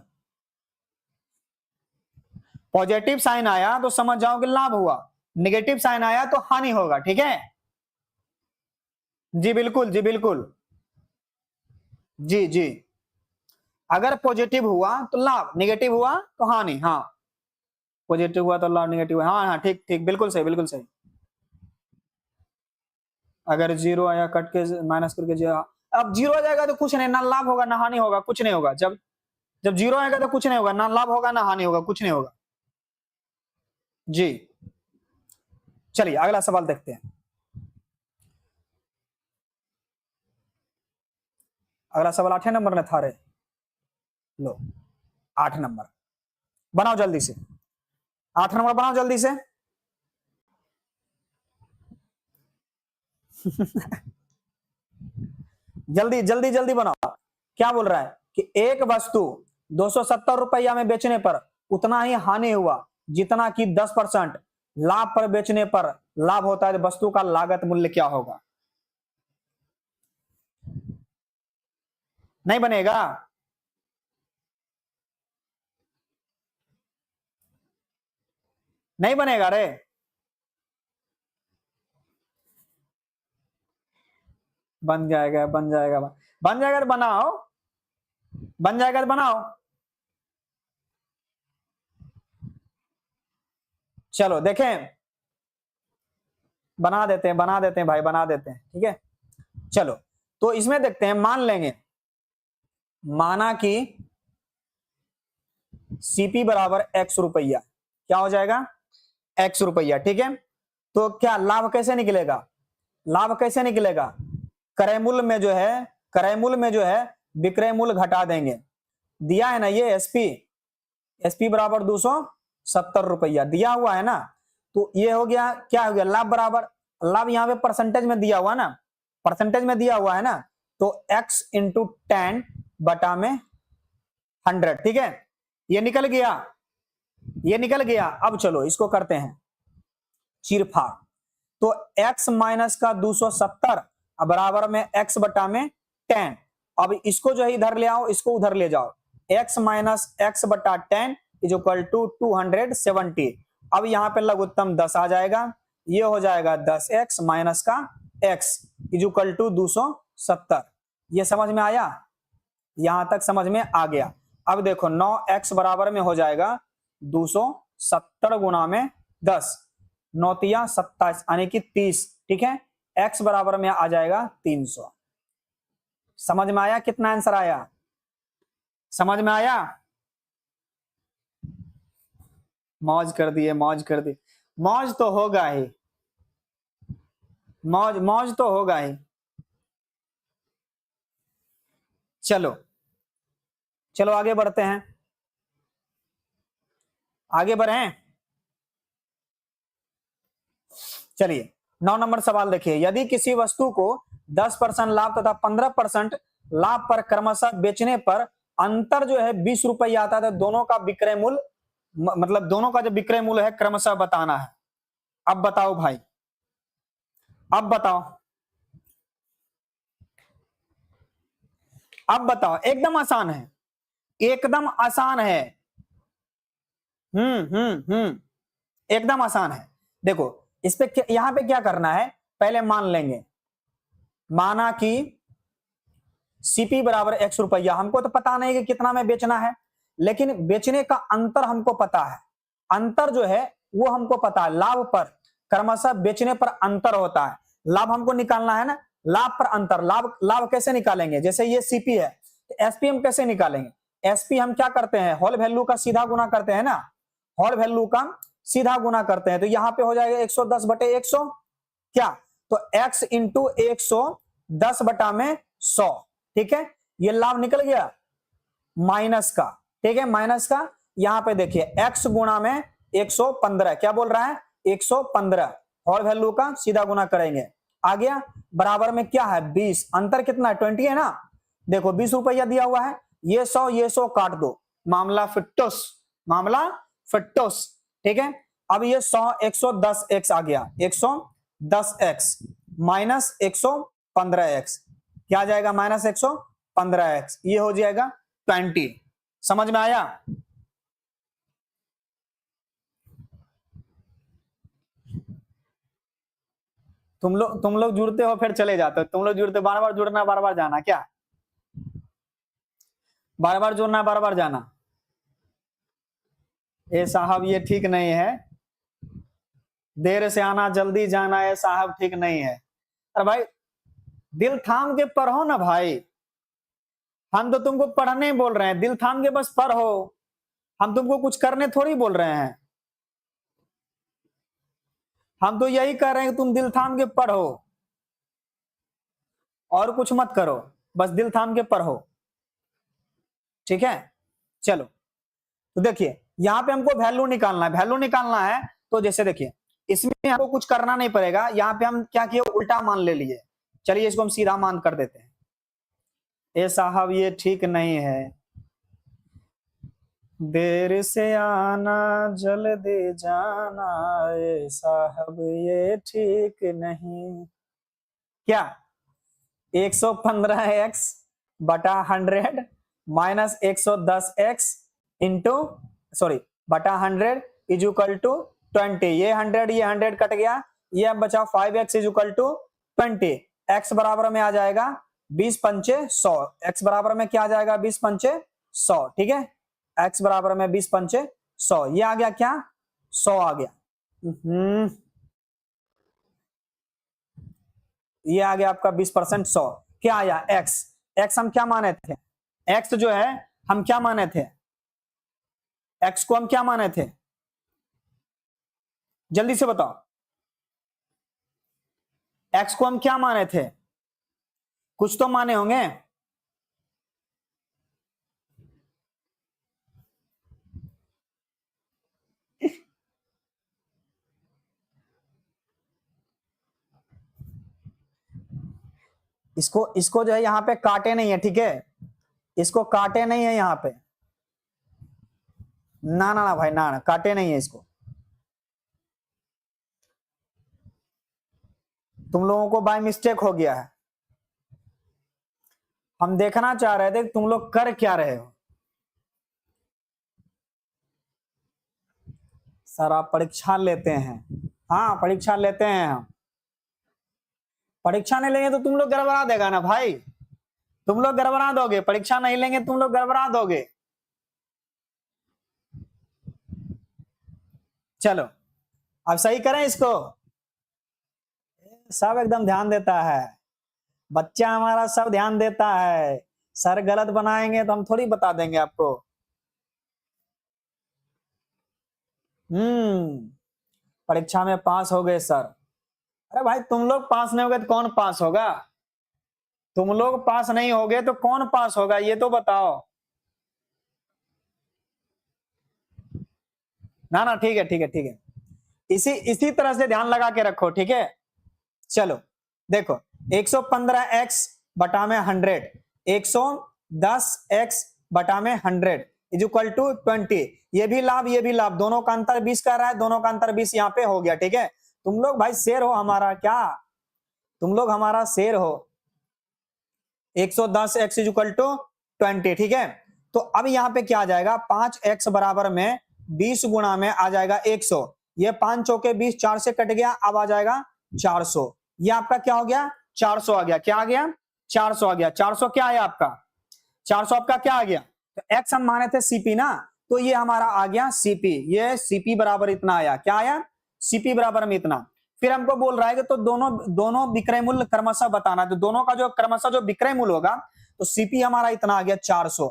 Speaker 1: पॉजिटिव साइन आया तो समझ जाओ कि लाभ हुआ, नेगेटिव साइन आया तो हानि होगा, ठीक है। जी बिल्कुल, जी बिल्कुल, जी जी, अगर पॉजिटिव हुआ तो लाभ, नेगेटिव हुआ तो हानि, हाँ, पॉजिटिव हुआ तो लाभ, नेगेटिव हुआ, हाँ हाँ, ठीक ठीक, बिल्कुल सही, बिल्कुल सही। अगर जीरो आया कट के माइनस करके जीरो, अब जीरो आ जाएगा तो कुछ नहीं, ना लाभ होगा ना हानि होगा, कुछ नहीं होगा। जब जब जीरो आएगा तो कुछ नहीं होगा, ना लाभ होगा ना हानि होगा, कुछ नहीं होगा। जी, चलिए अगला सवाल देखते हैं। अगला सवाल 8 नंबर में था रे, लो 8 नंबर बनाओ जल्दी से, 8 नंबर बनाओ जल्दी से। जल्दी जल्दी जल्दी बनाओ। क्या बोल रहा है कि एक वस्तु 270 रुपया में बेचने पर उतना ही हानि हुआ जितना कि 10% लाभ पर बेचने पर लाभ होता है, तो वस्तु का लागत मूल्य क्या होगा? नहीं बनेगा, नहीं बनेगा रे, बन जाएगा, बन जाएगा, बन जाएगा तो बनाओ, बन जाएगा तो बनाओ। चलो देखें, बना देते हैं भाई, बना देते हैं, ठीक है। चलो तो इसमें देखते हैं, मान लेंगे, माना कि सीपी बराबर x रुपया, क्या हो जाएगा, x रुपया, ठीक है। तो क्या लाभ कैसे निकलेगा, लाभ कैसे निकलेगा, क्रय मूल्य में जो है, क्रय मूल्य में जो है विक्रय मूल्य घटा देंगे, दिया है ना ये एसपी, एसपी बराबर 270 रुपया दिया हुआ है ना। तो ये हो गया, क्या हो गया, लाभ बराबर, लाभ यहाँ पे परसेंटेज में दिया हुआ ना, परसेंटेज में दिया हुआ है ना, तो x इंटू 10 बटा में 100, ठीक है। ये निकल गया, ये निकल गया। अब चलो इसको करते हैं चीरफाड़। तो x माइनस का 270 बराबर में x बटा में 10। अब इसको जो है इधर ले आओ, इसको उधर ले जाओ, x माइनस एक्स बटा 10 इज इक्वल टू 270। अब यहां पे लघुत्तम 10 आ जाएगा, ये हो जाएगा 10x माइनस का x इज इक्वल टू 270। ये समझ में आया, यहां तक समझ में आ गया। अब देखो 9x बराबर में हो जाएगा 270 गुना में 10, 9 तिया 27 यानी कि 30, ठीक है। x बराबर में आ जाएगा 300। समझ में आया, कितना आंसर आया, समझ में आया, मौज कर दिए, मौज कर दिए, मौज तो होगा ही, मौज मौज तो होगा ही। चलो चलो आगे बढ़ते हैं, आगे बढ़े। चलिए 9 नंबर सवाल देखिए, यदि किसी वस्तु को 10% लाभ तथा 15% लाभ पर क्रमशः बेचने पर अंतर जो है 20 रुपये आता है, तो दोनों का विक्रय मूल्य, मतलब दोनों का जो विक्रय मूल्य है क्रमशः बताना है। अब बताओ भाई, अब बताओ, अब बताओ, एकदम आसान है, एकदम आसान है, एकदम आसान है। देखो इस पे यहां पे क्या करना है, पहले मान लेंगे, माना कि सीपी बराबर x रुपया, हमको तो पता नहीं कि कितना में बेचना है, लेकिन बेचने का अंतर हमको पता है, अंतर जो है वो हमको पता है, लाभ पर क्रमशः बेचने पर अंतर होता है, लाभ हमको निकालना है ना, लाभ पर अंतर, लाभ लाभ कैसे निकालेंगे, जैसे ये सीपी है तो एसपी हम कैसे निकालेंगे, एसपी हम क्या करते हैं, होल वैल्यू का सीधा गुना करते हैं ना, होल वैल्यू का सीधा गुना करते हैं, तो यहां पे हो जाएगा 110 बटे 100, क्या, तो x इंटू 110 बटा में 100, ठीक है। ये लाभ निकल गया माइनस का, ठीक है, माइनस का। यहां पे देखिए x गुना में 115, क्या बोल रहा है 115, होल वैल्यू का सीधा गुना करेंगे, आ गया, बराबर में क्या है 20, अंतर कितना है 20 है ना, देखो 20 रुपया दिया हुआ है, ये 100 काट दो, मामला फिट्टोस, मामला फिट्टोस, ठीक है। अब ये 110x आ गया, 110x माइनस 115x, क्या आ जाएगा माइनस 115x, ये हो जाएगा 20। समझ में आया, तुम लोग जुड़ते हो फिर चले जाते हो, तुम लोग जुड़ते, बार बार जुड़ना बार बार जाना, क्या बार बार जुड़ना बार बार जाना, ए साहब ये ठीक नहीं है, देर से आना जल्दी जाना है साहब, ठीक नहीं है। अरे भाई दिल थाम के पढ़ो ना भाई, हम तो तुमको पढ़ने बोल रहे हैं, दिल थाम के बस पढ़ो, हम तुमको कुछ करने थोड़ी बोल रहे हैं, हम तो यही कह रहे हैं कि तुम दिल थाम के पढ़ो, और कुछ मत करो, बस दिल थाम के पढ़ो, ठीक है। चलो तो देखिए यहां पे हमको वैल्यू निकालना है, वैल्यू निकालना है, तो जैसे देखिए इसमें हमको कुछ करना नहीं पड़ेगा, यहां पे हम क्या किए उल्टा मान ले लिए, चलिए इसको हम सीधा मान कर देते हैं, ए साहब ये ठीक नहीं है, देर से आना जल्दी जाना, ए साहब ये ठीक नहीं, क्या 115x बटा 100 माइनस 110x इंटू सॉरी बटा 100 इज इक्वल टू 20, ये 100 कट गया, ये अब बचा 5x is equal to 20, x बराबर में आ जाएगा 20 पंचे 100, x बराबर में क्या आ जाएगा 20 पंचे 100, ठीक है, x बराबर में 20 पंचे 100, ये आ गया क्या 100 आ गया, हम्म, ये आ गया आपका 20%, 100 क्या आया एक्स। एक्स हम क्या माने थे, एक्स जो है हम क्या माने थे, एक्स को हम क्या माने थे, जल्दी से बताओ, एक्स को हम क्या माने थे, कुछ तो माने होंगे। इसको इसको जो है यहां पे काटे नहीं है, ठीक है, इसको काटे नहीं है यहां पे, ना ना ना भाई, ना ना काटे नहीं है इसको, तुम लोगों को बाय मिस्टेक हो गया है। हम देखना चाह रहे थे कि तुम लोग कर क्या रहे हो। सर आप परीक्षा लेते हैं, हाँ परीक्षा लेते हैं हम, परीक्षा नहीं लेंगे तो तुम लोग गड़बड़ा देगा ना भाई, तुम लोग गड़बड़ा दोगे, परीक्षा नहीं लेंगे तुम लोग गड़बड़ा दोगे। चलो अब सही करें इसको, सब एकदम ध्यान देता है, बच्चा हमारा सब ध्यान देता है, सर गलत बनाएंगे तो हम थोड़ी बता देंगे आपको। परीक्षा में पास हो गए सर, अरे भाई तुम लोग पास नहीं होगे तो कौन पास होगा, तुम लोग पास नहीं होगे तो कौन पास होगा ये तो बताओ। ना ना ठीक है ठीक है ठीक है, इसी इसी तरह से ध्यान लगा के रखो, ठीक है। चलो देखो 115x बटा में 100, 110x बटा में 100 इज इक्वल टू 20, ये भी लाभ ये भी लाभ, दोनों का अंतर 20 कर रहा है, दोनों का अंतर 20 यहाँ पे हो गया, ठीक है। तुम लोग भाई शेर हो हमारा क्या, तुम लोग हमारा शेर हो। 110x इज इक्वल टू 20, ठीक है। तो अब यहाँ पे क्या आ जाएगा, 5x बराबर में 20 गुणा में आ जाएगा 100, ये 5 चौके 20, 4 से कट गया, अब आ जाएगा 400, ये आपका क्या हो गया 400 आ गया, क्या आ गया 400 आ गया, 400 क्या आया आपका, 400 आपका क्या आ गया, तो एक्स हम माने थे सीपी ना, तो ये हमारा आ गया सीपी, ये सीपी बराबर इतना आया, क्या आया सीपी बराबर में इतना। फिर हमको बोल रहा है कि तो दोनों दोनों विक्रय मूल्य क्रमशः बताना, तो दोनों का जो क्रमशः जो विक्रय मूल्य होगा, तो सीपी हमारा इतना आ गया 400,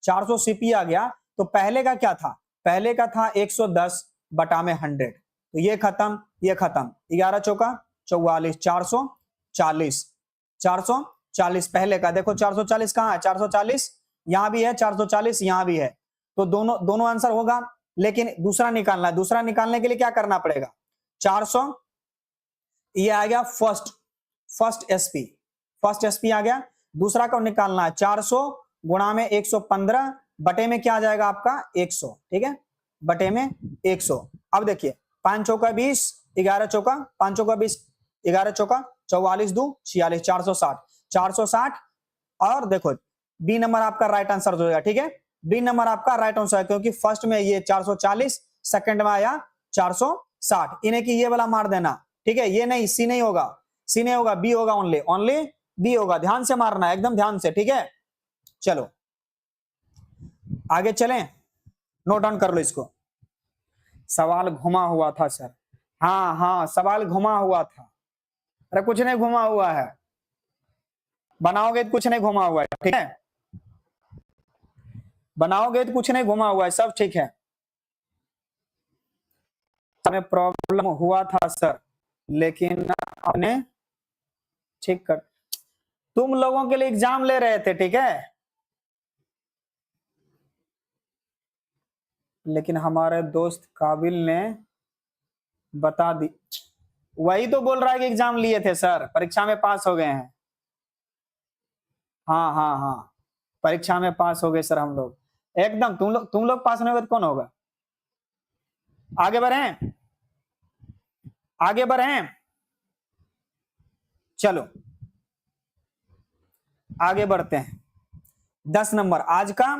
Speaker 1: 400 सीपी आ गया। तो पहले का क्या था, पहले का था 110 बटा में 100, तो ये खत्म ये खत्म, 11 चौका 44, 440, 440 पहले का, देखो 440 कहां है, 440 यहां भी है, 440 यहां भी है, तो दोनों दोनों आंसर होगा। लेकिन दूसरा निकालना है, दूसरा निकालने के लिए क्या करना पड़ेगा, 400, ये आ गया first, first SP, first SP आ गया। दूसरा का निकालना है 400 गुणा में 115 बटे में क्या आ जाएगा आपका 100, ठीक है, बटे में 100। अब देखिए 5 चौका 20, 11 चौका 5 चौका 20, 11 चौका 44 2 46, 460, 460, और देखो बी नंबर आपका राइट आंसर हो जाएगा, ठीक है, बी नंबर आपका राइट आंसर है, क्योंकि फर्स्ट में ये 440, सेकंड में आया 460, इन्हें की ये वाला मार देना, ठीक है, ये नहीं सी नहीं होगा, सी नहीं होगा, बी होगा, ओनली ओनली बी होगा, ध्यान से मारना है एकदम ध्यान से, ठीक है। चलो आगे चलें, नोट डाउन कर लो इसको, सवाल घुमा हुआ था सर, हाँ हाँ सवाल घुमा हुआ था, अरे कुछ नहीं घुमा हुआ है, बनाओगे तो कुछ नहीं घुमा हुआ है, ठीक है, बनाओगे तो कुछ नहीं घुमा हुआ है, सब ठीक है। हमें प्रॉब्लम हुआ था सर, लेकिन आपने ठीक कर, तुम लोगों के लिए एग्जाम ले रहे थे, ठीक है, लेकिन हमारे दोस्त काबिल ने बता दी, वही तो बोल रहा है कि एग्जाम लिए थे सर, परीक्षा में पास हो गए हैं, हाँ हाँ हाँ परीक्षा में पास हो गए सर हम लोग, एकदम तुम लोग पास नहीं होगे तो कौन होगा। आगे बढ़े, आगे बढ़े, चलो आगे बढ़ते हैं, 10 नंबर आज का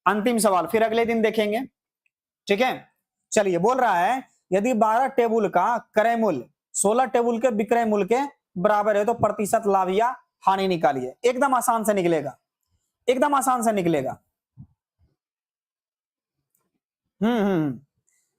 Speaker 1: अंतिम सवाल, फिर अगले दिन देखेंगे, ठीक है। चलिए बोल रहा है यदि 12 टेबुल का क्रय मूल्य 16 टेबुल के विक्रय मूल्य के बराबर है तो प्रतिशत लाभ या हानि निकालिए, एकदम आसान से निकलेगा, एकदम आसान से निकलेगा।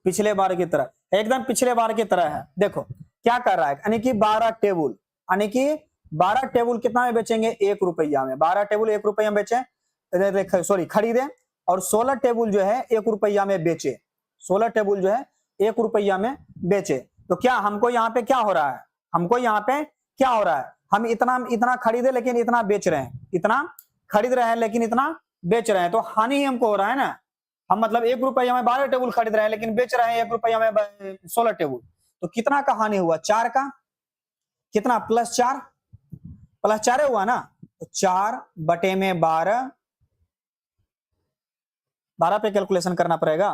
Speaker 1: पिछले बार की तरह एकदम पिछले बार की तरह है। देखो क्या कर रहा है, यानी कि 12 टेबुल, यानी कि 12 टेबुल कितना में बेचेंगे, 1 रुपया में। 12 टेबुल 1 रुपया में बेचे, सॉरी खरीदे, और 16 टेबुल जो है 1 रुपया में बेचे। 16 टेबुल जो है 1 रुपया में बेचे। तो क्या हमको यहाँ पे क्या हो रहा है, हमको यहाँ पे क्या हो रहा है, हम इतना खरीदे लेकिन इतना बेच रहे हैं, इतना खरीद रहे हैं लेकिन इतना बेच रहे हैं, तो हानि ही हमको हो रहा है ना। हम मतलब 1 रुपया में 12 टेबुल खरीद रहे हैं लेकिन बेच रहे हैं 1 रुपया में 16 टेबुल, तो कितना का हानि हुआ, 4 का, कितना +4, +4 हुआ ना। तो 4 बटे में 12, 12 पे कैलकुलेशन करना पड़ेगा,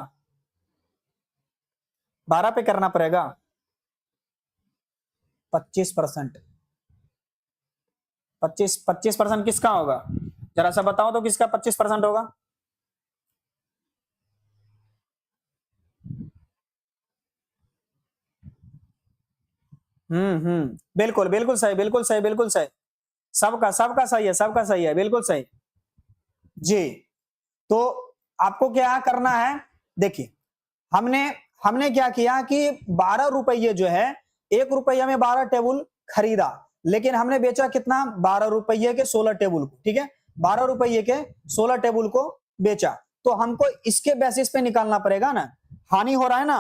Speaker 1: 12 पे करना पड़ेगा, 25%। 25% किसका होगा, जरा सा बताओ तो किसका 25% होगा। बिल्कुल बिल्कुल सही, बिल्कुल सही, बिल्कुल सही, सबका सबका सही है, सबका सही है, बिल्कुल सही जी। तो आपको क्या करना है, देखिए हमने हमने क्या किया कि 12 रुपये जो है, 1 रुपया में 12 टेबुल खरीदा, लेकिन हमने बेचा कितना, 12 रुपये के 16 टेबुल को, ठीक है, 12 रुपये के 16 टेबुल को बेचा। तो हमको इसके बेसिस पे निकालना पड़ेगा ना, हानि हो रहा है ना,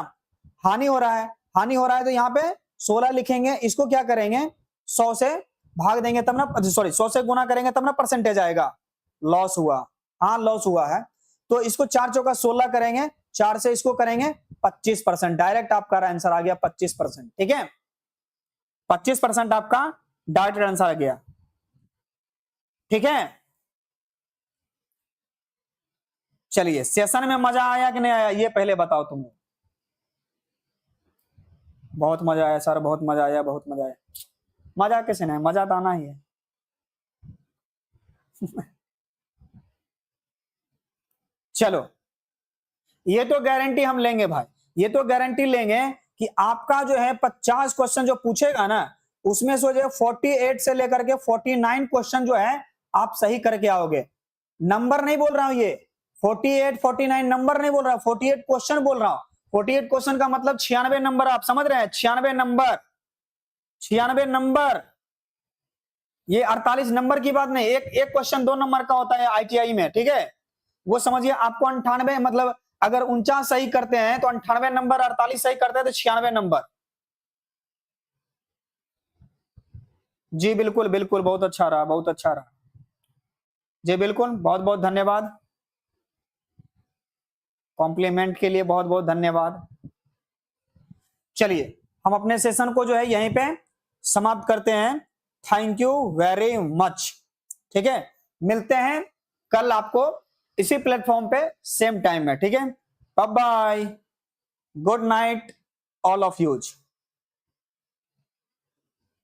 Speaker 1: हानि हो रहा है, हानि हो रहा है, तो यहाँ पे 16 लिखेंगे, इसको क्या करेंगे 100 से भाग देंगे तब ना, सॉरी 100 से गुना करेंगे तब ना परसेंटेज आएगा, लॉस हुआ, हाँ लॉस हुआ है। तो इसको 4 चौका 16 करेंगे, 4 से इसको करेंगे 25%, डायरेक्ट आपका आंसर आ गया 25%, ठीक है, 25% आपका डायरेक्ट आंसर आ गया, ठीक है। चलिए सेशन में मजा आया कि नहीं आया, ये पहले बताओ तुम्हें। बहुत मजा आया सर, बहुत मजा आया, बहुत मजा आया। मजा कैसे नहीं, मजा तो आना ही है। चलो ये तो गारंटी हम लेंगे भाई, ये तो गारंटी लेंगे कि आपका जो है 50 क्वेश्चन जो पूछेगा ना, उसमें से जो है 48 से लेकर के 49 क्वेश्चन जो है आप सही करके आओगे। नंबर नहीं बोल रहा हूं ये, 48 49 नंबर नहीं बोल रहा, 48 क्वेश्चन बोल रहा हूं। 48 क्वेश्चन का मतलब 96 नंबर, आप समझ रहे हैं, 96 नंबर, 96 नंबर। ये 48 नंबर की बात नहीं, एक क्वेश्चन 2 नंबर का होता है ITI में, ठीक है, वो समझिए। आपको 98 मतलब अगर 49 सही करते हैं तो 98 नंबर, 48 सही करते हैं तो 96 नंबर। जी बिल्कुल बिल्कुल, बहुत अच्छा रहा, बहुत अच्छा रहा जी, बिल्कुल, बहुत बहुत धन्यवाद, कॉम्प्लीमेंट के लिए बहुत बहुत धन्यवाद। चलिए हम अपने सेशन को जो है यहीं पे समाप्त करते हैं। थैंक यू वेरी मच, ठीक है, मिलते हैं कल आपको इसी प्लेटफॉर्म पे सेम टाइम में, ठीक है, bye bye, good night all of use.